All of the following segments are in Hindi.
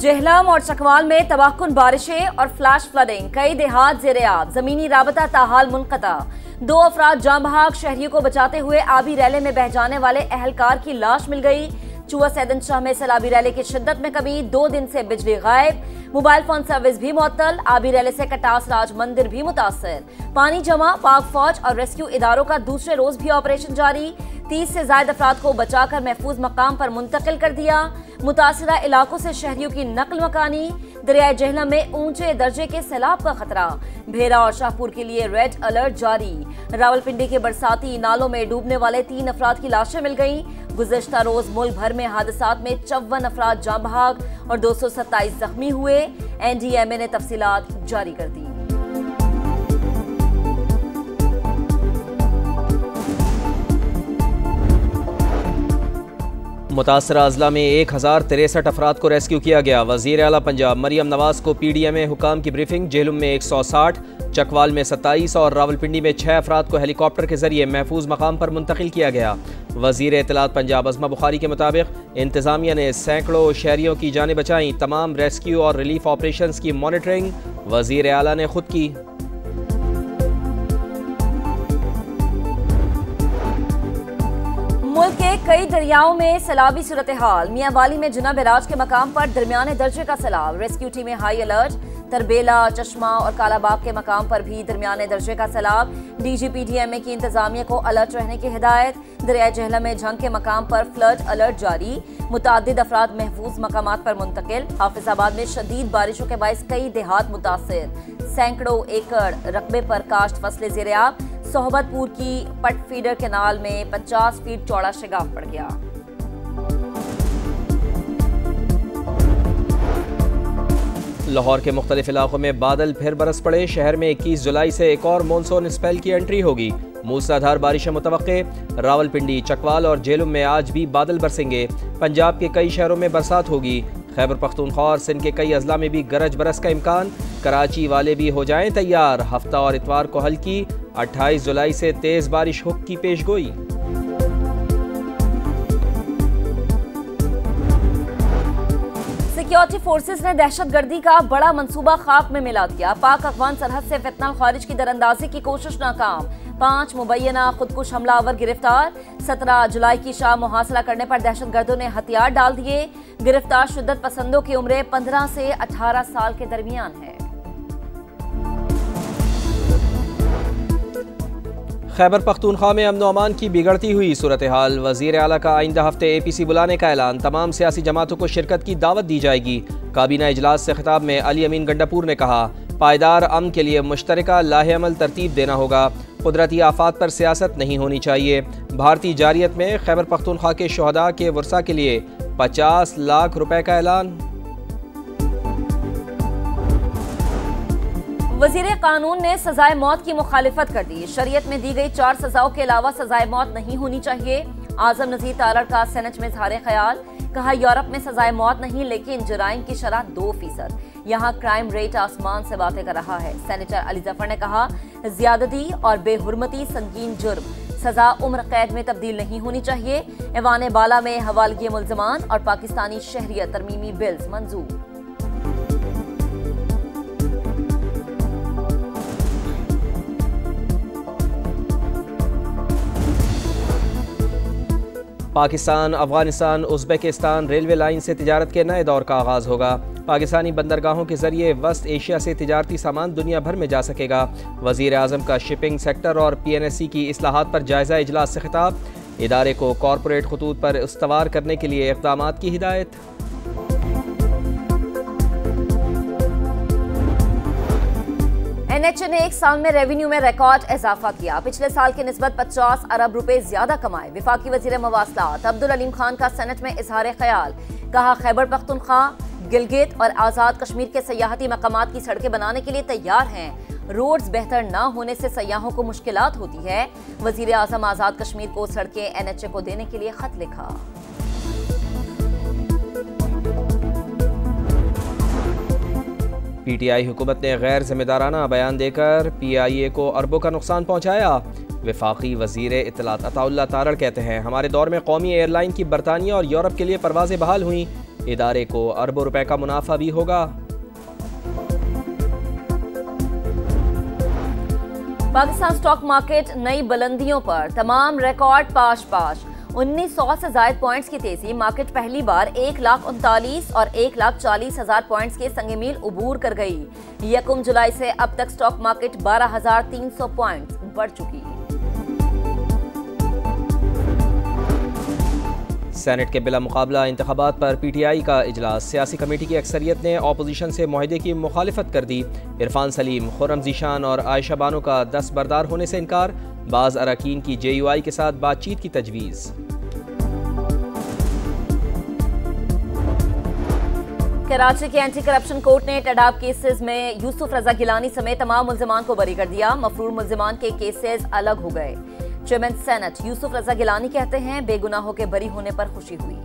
जेहलम और चकवाल में तबाहकुन बारिशें और फ्लैश फ्लडिंग, कई देहात ज़ेर-ए-आब, जमीनी राबता ताहाल मुनक़ता। 2 अफराद जाँ बहक, शहरियों को बचाते हुए आबी रैले में बह जाने वाले अहलकार की लाश मिल गई। चुआ सैदन शाह में सैलाबी रैले की शिद्दत में कमी, 2 दिन से बिजली गायब, मोबाइल फोन सर्विस भी मुअत्तल, आबी रैले से कटास राज मंदिर भी मुतासर, पानी जमा, पाक फौज और रेस्क्यू इदारों का दूसरे रोज भी ऑपरेशन जारी। 30 से ज्यादा अफराद को बचाकर महफूज मकाम पर मुंतकिल कर दिया। मुतासरा इलाकों से शहरियों की नकल मकानी। दरियाए जेहलम में ऊंचे दर्जे के सैलाब का खतरा, भेरा और शाहपुर के लिए रेड अलर्ट जारी। रावलपिंडी के बरसाती नालों में डूबने वाले 3 अफराद की लाशें मिल गईं। गुज़िश्ता रोज मुल्क भर में हादसात में 54 अफराद जाँ बहक और 227 जख्मी हुए। NDMA ने तफसीलात जारी कर दी। मुतासरा अजला में 1063 अफराद को रेस्क्यू किया गया। वज़ीर आला पंजाब मरियम नवाज को PDMA हुकाम की ब्रीफिंग। जेहलम में 160, चकवाल में 27 और रावलपिंडी में 6 अफराद को हेलीकॉप्टर के जरिए महफूज मकाम पर मुंतकिल किया गया। वज़ीर इत्तलात पंजाब अज़मा बुखारी के मुताबिक इंतज़ामिया ने सैकड़ों शहरियों की जानें बचाई। तमाम रेस्क्यू और रिलीफ ऑपरेशंस की मॉनिटरिंग वज़ीर आला ने खुद की। मुल्क के कई दरियाओं में सैलाबी सूरत हाल। मियाँ वाली में जुना बैराज के मकाम पर दरमियाने दर्जे का सैलाब, रेस्क्यू टीमें हाई अलर्ट। तरबेला, चश्मा और कालाबाग के मकाम पर भी दरमियाने दर्जे का सैलाब। DGPDMA की इंतजामिया को अलर्ट रहने की हिदायत। दरिया जेहलम में झंग के मकाम पर फ्लड अलर्ट जारी, मुतादिद अफराद महफूज मकामात पर मुंतकिल। हाफिजाबाद में शदीद बारिशों के बायस कई देहात मुतासिर, सैकड़ों एकड़ रकबे पर काश्त फसलें ज़ेर-ए-आब। सोहबतपुर की पट फीडर कैनाल में 50 फीट चौड़ा शिगाफ पड़ गया। लाहौर के मुख्तलिफ इलाकों में बादल फिर बरस पड़े। शहर में 21 जुलाई से एक और मानसून स्पेल की एंट्री होगी। मूसलाधार बारिशें मुतवक्के। रावलपिंडी, चकवाल और जेहलम में आज भी बादल बरसेंगे। पंजाब के कई शहरों में बरसात होगी। खैबर पख्तूनख्वा और सिंध के कई अजला में भी गरज बरस का इम्कान। कराची वाले भी हो जाएं तैयार। हफ्ता और इतवार को हल्की, 28 जुलाई से तेज बारिश हुक की पेशगोई। सिक्योरिटी फोर्सेस ने दहशतगर्दी का बड़ा मंसूबा खाक में मिला दिया। पाक अफगान सरहद से फितना खारिज की दरअंदाजी की कोशिश नाकाम। 5 मुबैना खुदकुश हमलावर गिरफ्तार। 17 जुलाई की शाम मुहासरा करने पर दहशतगर्दों ने हथियार डाल दिए। गिरफ्तार शिद्दत पसंदों की उम्रें 15 से 18 साल के दरमियान है। खैबर पख्तूनख्वा में अमन अमान की बिगड़ती हुई सूरत हाल। वज़ीर आला का आइंदा हफ्ते APC बुलाने का ऐलान। तमाम सियासी जमातों को शिरकत की दावत दी जाएगी। काबीना इजलास से खिताब में अली अमीन गंडापुर ने कहा, पायदार अमन के लिए मुश्तरका लाहे-अमल तरतीब देना होगा। कुदरती आफात पर सियासत नहीं होनी चाहिए। भारतीय जारियत में खैबर पख्तूनख्वा के शोहदा के वर्सा के लिए 50 लाख रुपए का ऐलान। वज़ीर कानून ने सजाए मौत की मुखालिफत कर दी। शरीयत में दी गई 4 सजाओं के अलावा सजाए मौत नहीं होनी चाहिए। आजम नज़ीर तारड़ का सेनेट में इज़हार ख्याल। कहा, यूरोप में सजाए मौत नहीं लेकिन जराइम की शरह 2%। यहाँ क्राइम रेट आसमान से बातें कर रहा है। सेनेटर अली जफर ने कहा, ज्यादती और बेहुरमती संगीन जुर्म, सजा उम्र कैद में तब्दील नहीं होनी चाहिए। ऐवान बाला में हवालगी मुल्ज़मान और पाकिस्तानी शहरियत तरमीमी बिल्स मंजूर। Pakistan, Afghanistan, Uzbekistan railway line से तिजारत के नए दौर का आगाज़ होगा। पाकिस्तानी बंदरगाहों के जरिए वस्त एशिया से तिजारती सामान दुनिया भर में जा सकेगा। वज़ीर आज़म का शिपिंग सेक्टर और PNSC की इस्लाहात पर जायज़ा इजलास से खिताब। इदारे को कॉरपोरेट खतूत पर इस्तवार करने के लिए इक़दामात की हिदायत। NHA ने एक साल में रेवेन्यू में रिकॉर्ड इजाफा किया। पिछले साल की निस्बत 50 अरब रुपए ज्यादा कमाए। विफाकी वजीर मवासलात अब्दुल अलीम खान का सेनेट में इजहार ख्याल। कहा, खैबर पख्तूनख्वा, गिलगित और आज़ाद कश्मीर के सयाहती मकामात की सड़कें बनाने के लिए तैयार हैं। रोड्स बेहतर न होने से सयाहों को मुश्किलात होती है। वजीर आज़म आज़ाद कश्मीर को सड़कें NHA को देने के लिए खत लिखा। PTI हुकूमत ने गैर जिम्मेदाराना बयान देकर PIA को अरबों का नुकसान पहुँचाया। वफाकी वज़ीर इत्तलात अताउल्लाह तारड़ कहते हैं, हमारे दौर में कौमी एयरलाइन की बरतानिया और यूरोप के लिए परवाज़ें बहाल हुई। इदारे को अरबों रुपए का मुनाफा भी होगा। पाकिस्तान स्टॉक मार्केट नई बुलंदियों पर, तमाम रिकॉर्ड पाश 1900 से ज्यादा पॉइंट्स की तेजी। मार्केट पहली बार 1,39,000 और 1,40,000 पॉइंट्स के संग मील उबूर कर गई। 1 जुलाई से अब तक स्टॉक मार्केट 12,300 पॉइंट्स बढ़ चुकी है। सेनेट के बिला मुकाबला इंतखाबात पर PTI का इजलास। सियासी कमेटी की अक्सरियत ने अपोजिशन से मुआहदे की मुखालिफत कर दी। इरफान सलीम, खुर्रम ज़ीशान और आयशा बानो का दस्तबरदार होने से इनकार। बाज़ अरकान की JUI के साथ बातचीत की तजवीज़। कराची के एंटी करप्शन कोर्ट ने टेडाब केसेस में यूसुफ रजा गिलानी समेत तमाम मुल्जिमान को बरी कर दिया। मफरूर मुल्जिमान के केसेस अलग हो गए। चेयरमैन सेनेट यूसुफ रजा गिलानी कहते हैं बेगुनाहों के बरी होने पर खुशी हुई।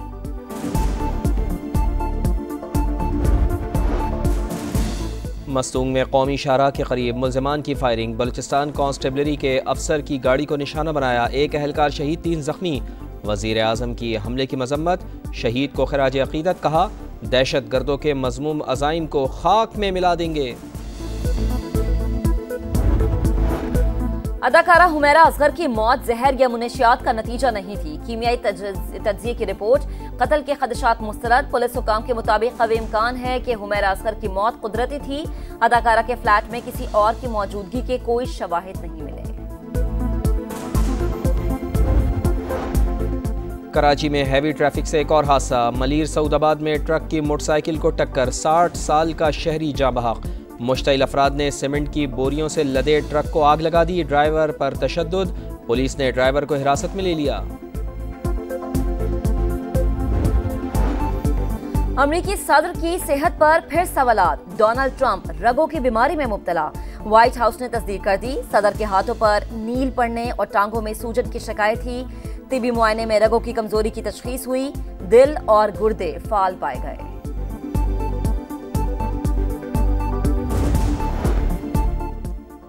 मस्तूंग में कौमी शाहराह के करीब मुल्जिमान की फायरिंग। बलूचिस्तान कांस्टेबलरी के अफसर की गाड़ी को निशाना बनाया। एक अहलकार शहीद, 3 जख्मी। वजीर आजम की हमले की मजम्मत। शहीद को खराज अकीदत कहा। दहशत गर्दों के मजमूम अज़ाइम को खाक में मिला देंगे। अदाकारा हुमैरा असगर की मौत जहर या मुनशियात का नतीजा नहीं थी। कीमियाई तज्जिए की रिपोर्ट। कत्ल के खदशात मुस्तरद। पुलिस हुकाम के मुताबिक कवी इम्कान है कि हुमैरा असगर की मौत कुदरती थी। अदाकारा के फ्लैट में किसी और की मौजूदगी के कोई शवाहिद नहीं मिले। कराची में हैवी ट्रैफिक से एक और हादसा। मलीर सऊदाबाद में ट्रक की मोटरसाइकिल को टक्कर। 60 साल का शहरी जाँ बहक। मुश्तइल अफराद ने सीमेंट की बोरियों से लदे ट्रक को आग लगा दी। ड्राइवर पर तशद्दुद। पुलिस ने ड्राइवर को हिरासत में ले लिया। अमरीकी सदर की सेहत पर फिर सवालात। डोनाल्ड ट्रंप रगों की बीमारी में मुब्तला। व्हाइट हाउस ने तस्दीक कर दी। सदर के हाथों पर नील पड़ने और टांगों में सूजन की शिकायत थी। तिबी मुआयने में रगों की कमजोरी की तशखीस हुई। दिल और गुर्दे फाल पाए गए।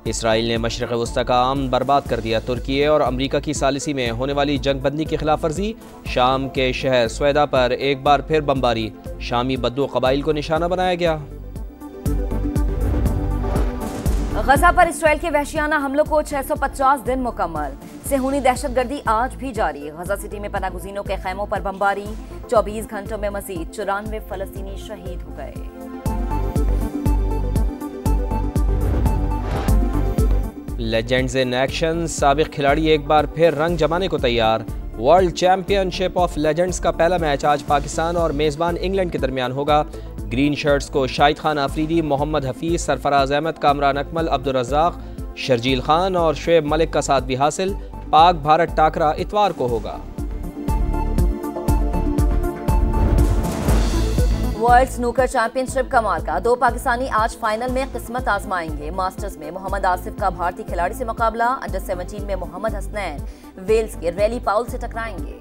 इसराइल ने मशरिक़ वस्ता का अमन बर्बाद कर दिया। तुर्की और अमरीका की सालिसी में होने वाली जंगबंदी की खिलाफ वर्जी। शाम के शहर स्वेदा पर एक बार फिर बमबारी। शामी बद्दू कबाइल को निशाना बनाया गया। गजा पर इसराइल के वहशियाना हमलों को 650 दिन मुकम्मल। सेहूनी दहशतगर्दी आज भी जारी। गजा सिटी में पनागुज़ीनों के खैमों पर बमबारी। 24 घंटों में मजीद 94 फलस्तीनी शहीद हो गए। Legends in action. साबिक खिलाड़ी एक बार फिर रंग जमाने को तैयार। वर्ल्ड चैंपियनशिप ऑफ लेजेंड्स का पहला मैच आज पाकिस्तान और मेजबान इंग्लैंड के दरमियान होगा। ग्रीन शर्ट्स को शाहिद खान आफरीदी, मोहम्मद हफीज, सरफराज अहमद, कामरान अकमल, अब्दुल रज़ाक, शर्जील खान और शुएब मलिक का साथ भी हासिल। पाक भारत टाकरा इतवार को होगा। वर्ल्ड स्नूकर चैंपियनशिप कमाल का। 2 पाकिस्तानी आज फाइनल में किस्मत आजमाएंगे। मास्टर्स में मोहम्मद आसिफ का भारतीय खिलाड़ी से मुकाबला। अंडर 17 में मोहम्मद हसनैन वेल्स के रैली पाउल से टकराएंगे।